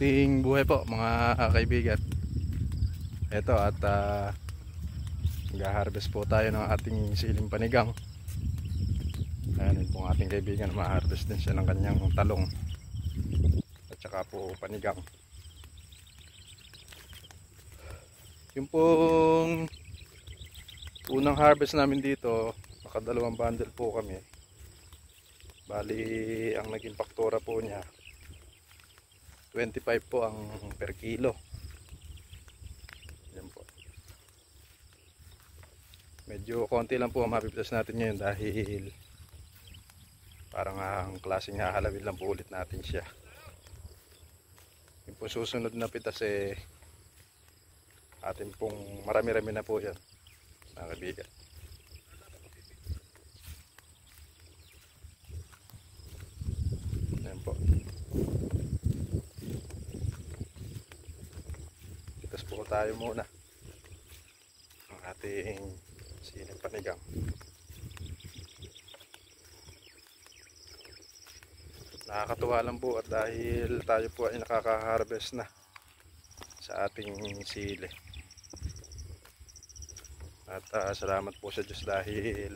mabuting buhay po mga kaibigan. Ito at mag-harvest po tayo ng ating siling panigang. Ayan po ang ating kaibigan, ma-harvest din siya ng kanyang talong at saka po panigang. Yung pong unang harvest namin dito, nakadalawang bundle po kami. Bali ang naging faktura po niya 25 po ang per kilo. Yan po. Medyo konti lang po ang mapipitas natin ngayon dahil parang ang klaseng hahalawin lang po ulit natin siya. Yung po susunod na pitas atin pong marami-rami na po yan mga kaibigan. Yan po. Pitas po tayo muna ang ating siling panigang. Nakakatuwa lang po at dahil tayo po ay nakaka-harvest na sa ating sili. At salamat po sa Diyos dahil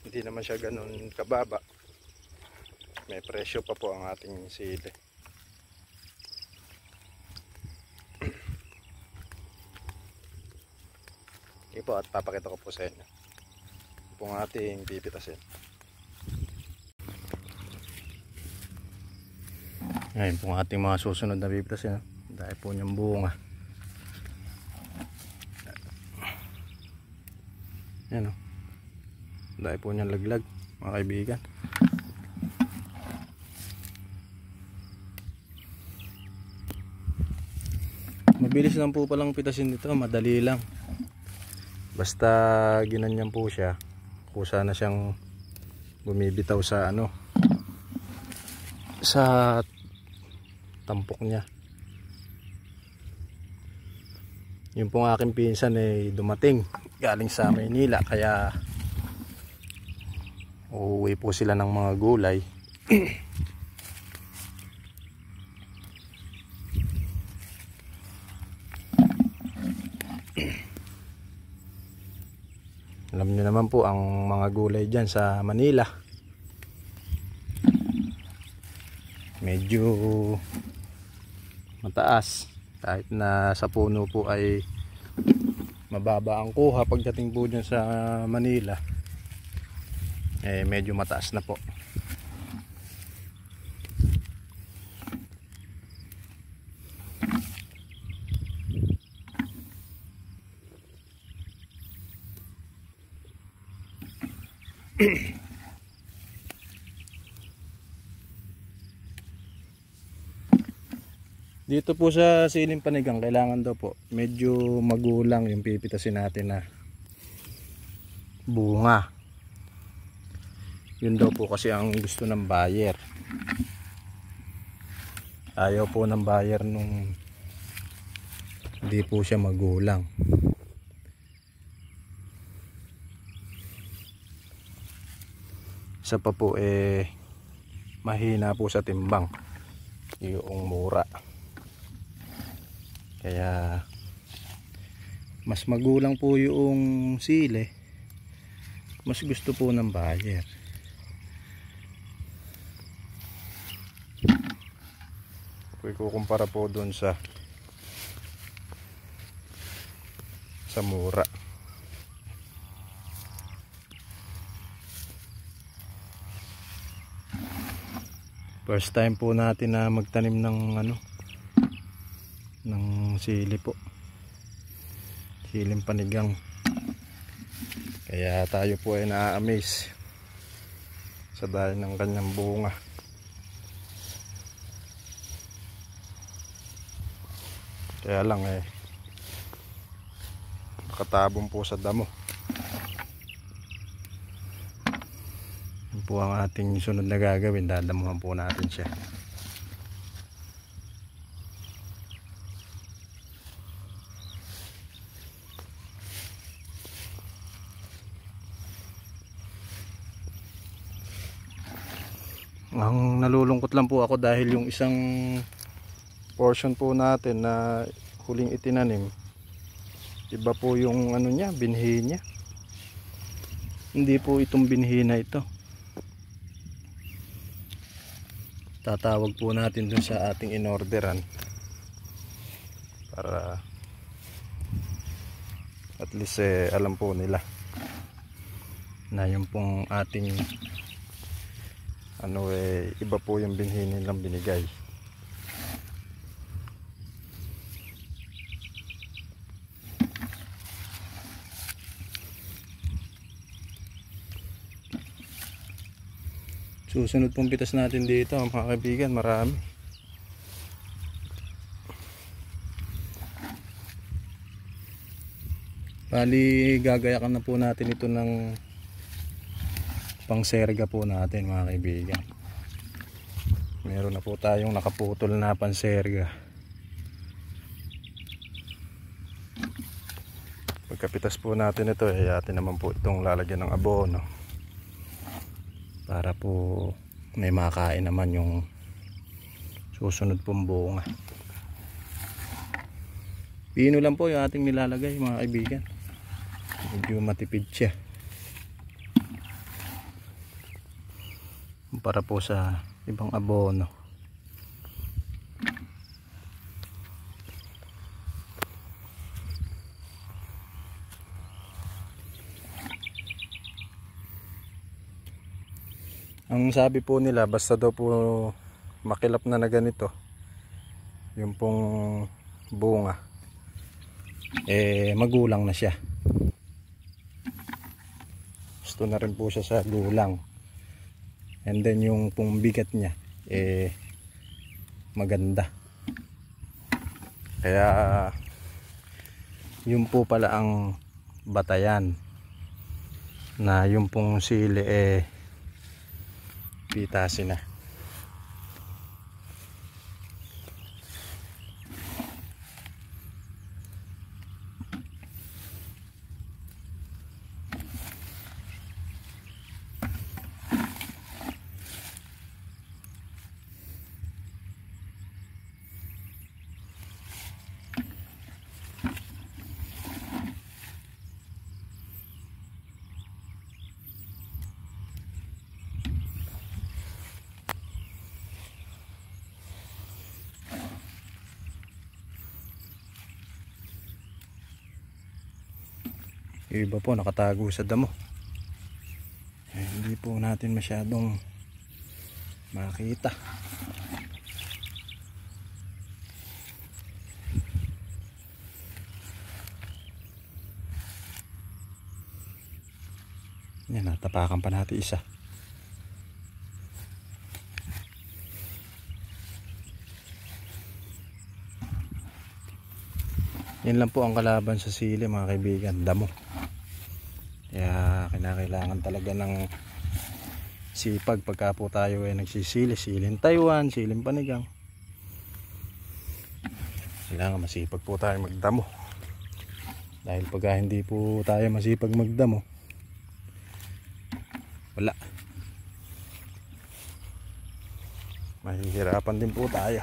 hindi naman siya ganun kababa. May presyo pa po ang ating sili. Okay po, at papakita ko po sa inyo kung ating pipitasin. Ngayon po ang ating mga susunod na pipitasin. Dahil po niyang bunga. Yan o. Dahil po niyang laglag mga kaibigan. Mabilis lang po palang pitasin nito, madali lang. Basta ginanyan po siya, kusa na siyang bumibitaw sa sa tampok niya. Yung pong aking pinsan ay dumating galing sa Maynila, kaya uuwi po sila ng mga gulay. Alam niyo naman po ang mga gulay dyan sa Manila, medyo mataas. Kahit na sa puno po ay mababa ang kuha, pagdating po dyan sa Manila medyo mataas na po. Dito po sa siling panigang, kailangan daw po medyo magulang yung pipitasin natin na bunga. Yun daw po kasi ang gusto ng buyer. Ayaw po ng buyer nung hindi po siya magulang. Isa pa po mahina po sa timbang yung mura. Kaya mas magulang po yung sili, mas gusto po ng buyer. Kung ikukumpara po doon sa mura. First time po natin na magtanim ng ng sili po, siling panigang. Kaya tayo po ay na-amaze sa dahil ng kanyang bunga. Kaya lang nakatabong po sa damo. Yan po ang ating sunod na gagawin, dadamuhan po natin siya. Ang nalulungkot lang po ako dahil yung isang portion po natin na huling itinanim, iba po yung ano niya, binhi niya. Hindi po itong binhi na ito. Tatawag po natin dun sa ating inorderan para at least alam po nila na yung pong ating ano iba po yung binhi nilang binigay. Susunod pong pitas natin dito mga kaibigan, marami. Bali gagayakan na po natin ito ng pangserga po natin mga kaibigan. Meron na po tayong nakaputol na panserga. Pagkapitas po natin ito atin naman po itong lalagyan ng abono para po may makain naman yung susunod pong bunga. Pino lang po yung ating nilalagay mga kaibigan, medyo matipid siya para po sa ibang abono. Ang sabi po nila, basta daw po makilap na ganito yung pong bunga, magulang na siya. Gusto na rin po siya sa gulang. And then yung pong bigat niya maganda. Kaya yun po pala ang batayan na yung pong sili pitasin na. Yung iba po nakatago sa damo, hindi po natin masyadong makita. Yan, natapakan pa natin isa. Yan lang po ang kalaban sa sili mga kaibigan, damo. Kaya kinakailangan talaga ng sipag pagka po tayo nagsisili. Siling Taiwan, siling panigang, kailangan masipag po tayo magdamo. Dahil pagka hindi po tayo masipag magdamo, wala, mahihirapan din po tayo.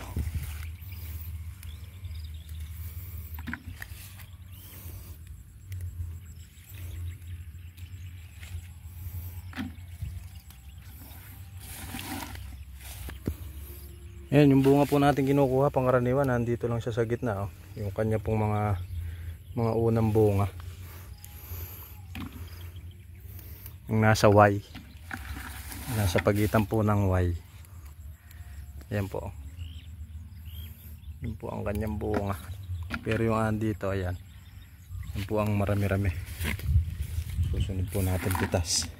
Ayan, yung bunga po natin kinukuha pangkaraniwan, nandito lang siya sa gitna, oh. Yung kanya pong mga unang bunga, yung nasa Y, nasa pagitan po ng Y. Ayan po, yun po ang kanyang bunga. Pero yung andito, ayan, yun po ang marami-rami. Susunod po natin pitas.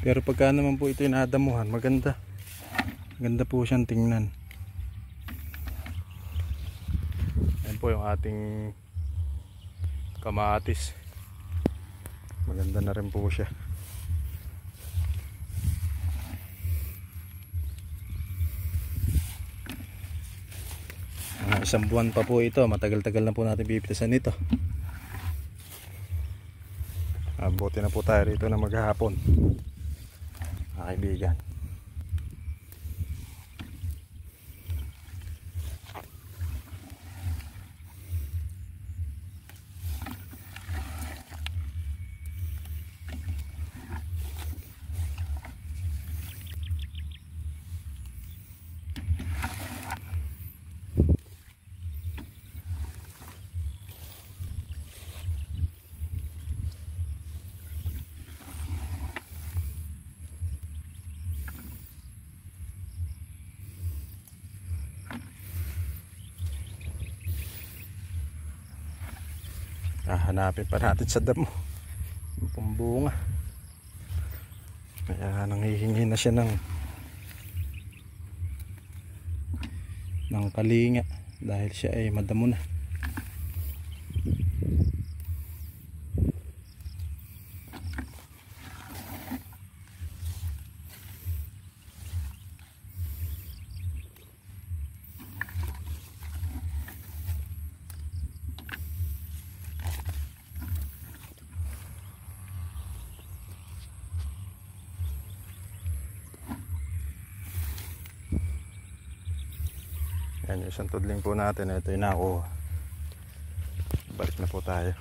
Pero pagka naman po ito inadamuhan, maganda po siyang tingnan. Ayan po yung ating kamatis, maganda na rin po siya. Isang buwan pa po ito, matagal-tagal na po natin pipitasan ito. Abuti na po tayo rito na maghapon, mga kaibigan. Hanapin pa natin sa damo yung pambunga, kaya nanghihingi na siya ng kalinga dahil siya ay madamo na. Yan yung isang tudling po natin. Ito yung nakuha. Balik na po tayo.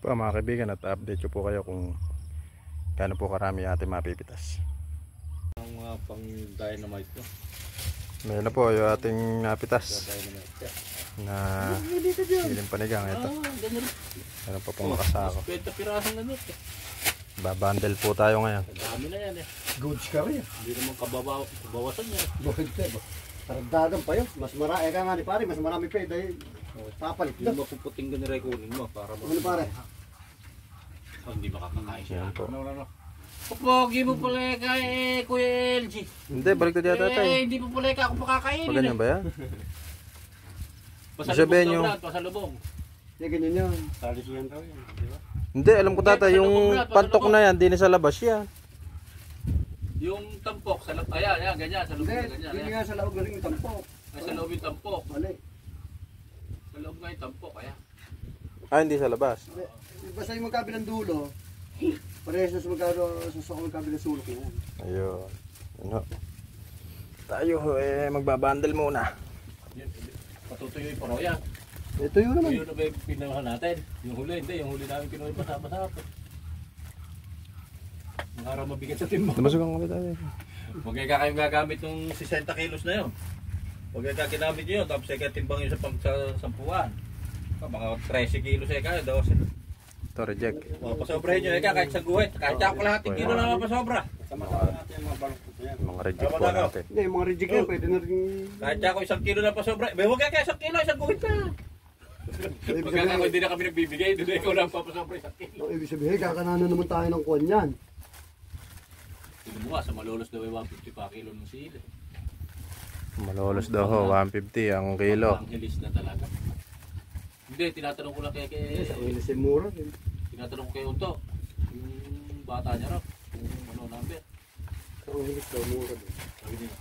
Po mga kaibigan, at update ko po kayo kung gaano po karami ating mapipitas. Ang pang dynamite ko. Mayroon na po yung ating napitas na siling panigang. Ito meron pa pong makasako. 20 pirasong na nito. Babandel po tayo ngayon. Dami na yan eh. Goods ka rin. Hindi naman kabawasan yan. Taragdagan pa yun. Mas marami ka nga ni pare, mas marami pa dahil papalit Hindi na. mapuputing ganire kunin mo para Ano pare? hindi makakakain siya. Yan po. Pogi mo pala kay Kuya LG. Hindi, balik na dito tayo. Hindi mo pala ako pakakainin. Pag ganyan ba yan? Pasalubong Sabihin daw nyo. Brad, pasalubong. Yan ganyan yun. Salis yan daw yan. Di ba? Hindi, alam ko tata, yung pantok na yan, di na sa labas yan. Yung tampok, ayan, ganyan, sa loob Hindi, na ganyan. hindi Ayan. nga sa loob galing yung tampok. Ay, sa loob yung tampok. Mali. Sa loob nga yung tampok, ayan. Ah, hindi sa labas. Hindi, basta yung magkabilang dulo, parehas na sa magkabilang sulok na yan. Ayun. Ano? Tayo magbabandel muna. Patutuyoy pa raw yan. Ito yun naman. Yun na ba yung pinuha natin? Yung huli, hindi. Yung huli namin kinuha pa sama-sama. Mga araw mabigat sa timbo. Lumasugang kami tayo. Huwag kayo kayong gagamit ng 60 kilos na yun. Huwag kayo kakinamit nyo yun. Tapos kayo timbang yun sa sampuan. Mga 13 kilos kayo, 12. Ito, reject. Mga pasobrahin nyo kahit sa guhit. Kahit ako lahat, kilo na mga pasobra. Sama-sama natin yung mga balok po yan. Mga reject po natin. Hindi, yung mga reject yan, pwede na rin. Kahit ako 1 kilo na pasobra. Huwag kayo 1 kilo, 1 guhit na. Pagkaka ko hindi na kami nagbibigay, doon na ikaw lang papasobra sa kilo. Ibig sabihin, kakananan naman tayo ng kuwan yan. Tignan mo nga, sa Malolos daw ay 150 pa kilo ng sili. Malolos daw ho, 150 ang kilo. Ang hilis na talaga. Hindi, tinatanong ko lang kay Sa ilis ay mura din. tinatanong ko kay Unto. Yung bata niya raw, kung ano number. Sa ilis daw, mura din. Sabi niya.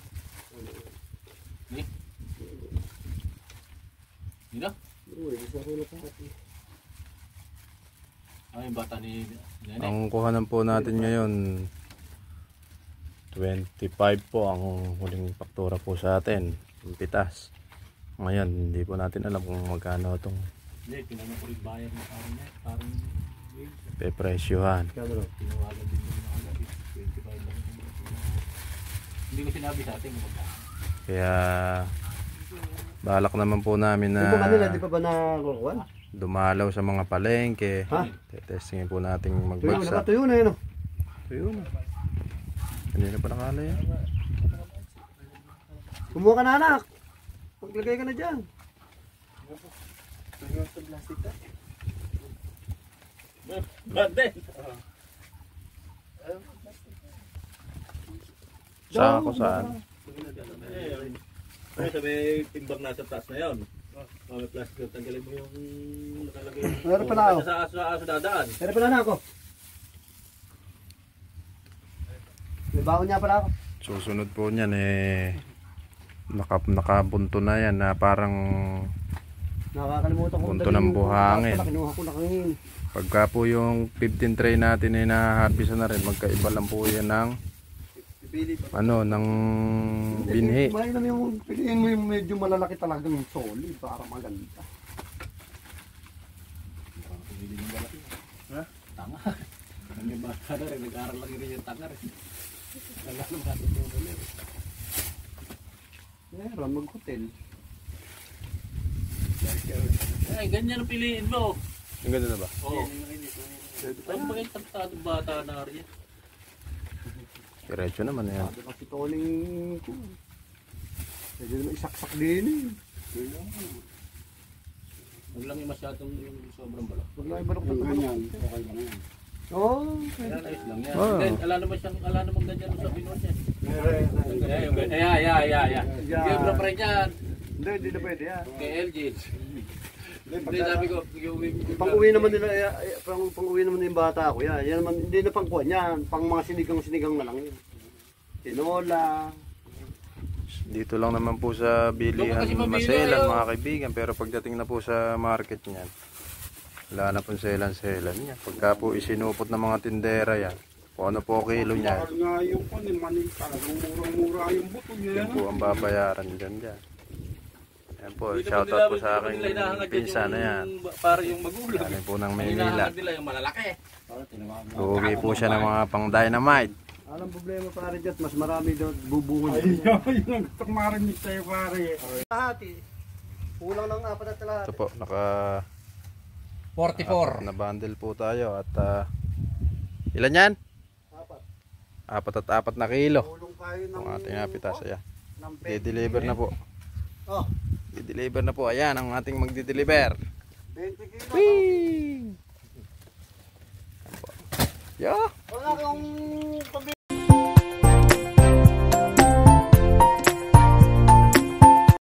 Ni? Ni na? Uy, isa ko na pati. Yung bata ni Nene. Ang kuhanan po natin ngayon 25 po ang huling faktura po sa atin, yung pitas. Ngayon, hindi po natin alam kung magkano itong Hindi, tinanong ko rin bayad na parang niya. Parang pepresyohan. Kano rin? tinawagan din yung mga gabi. 25 lang. Hindi ko sinabi sa atin kung magkano. Kaya balak naman po namin na Di ba kanila, di pa ba nakukuhan? dumalaw sa mga palengke. Ha? Testingin po natin Tuyo na ba? magbagsak. Tuyo na yun. Tuyo na. Hindi na pa nakala yan. Kumuha ka na anak. Paglagay ka na dyan. Bande! Saan ako saan? Ay, sabi timbang nasa taas na yun. May plastic, tanggalin mo yung nakalagay. Meron pala ako. Sa aso dadaan. Pero pala na ako. May baon niya pala ako. Susunod po niyan nakabunto na yan na parang Nakakalimutan ko. bunto ng buhangin. Kinuha ko na kanina. Pagka po yung 15 tray natin ay naharvest na rin, magkaiba lang po yan ng ng binhi. Mainam yung piliin mo yung medyo malalaki talagang solid para maganda. Ha? Tama. May bata na rin, nag-aaral lang rin yung tanga rin. Wala naman natutunan rin. Meron, mag-hotel. Ay, ganyan ang piliin mo. Ang ganda na ba? Oo. Ay, bagay tagtadong bata na rin. Diretso naman yan. Sabi kasi toning ko. Pwede naman isaksak din eh. Huwag lang yung masyadong yung sobrang balak. Huwag lang ibalok na ganyan. Okay lang yan. Oo. Yan, ayos lang yan. Oo. Then, ala namang ganyan sa Pinoy niya. Ay. Siyempre pa rin yan. Hindi na pwede yan. Kay LG. Hindi, sabi ko, Pang-uwi naman nila, pang-uwi naman yung bata ko yan. Yan naman, hindi na pang-kuhan yan. Pang mga sinigang na lang yun. Tinola. Dito lang naman po sa bilihan maselan mga kaibigan, pero pagdating na po sa market niyan, wala na po selan niya. Pagka po isinupot ng mga tindera yan, kung ano po kilo niya, Nga yung manita, murang-mura yung buto niya. yun po ang babayaran dyan. Ayan po, shoutout po sa aking pinsan na yan. Para yung magulang. Yan po ng Ang Maynila. hinahanap nila yung malalaki. Uuwi po siya ng mga pang dynamite. Alam problema pare dyan, mas marami daw bubungon Ay, dyan. yung nagtamarinig tayo pare. Lahati. Kulang ng apat at lahat. Ito po, naka 44. na bundle po tayo at ilan yan? Apat. 4 na kilo. Kulong tayo ng... Ang ating napitas, ayan. ng I-deliver na po. Oh, I-deliver na po. Ayan ang ating magdi-deliver. 20 kilo. Whee! Yo! Wala kang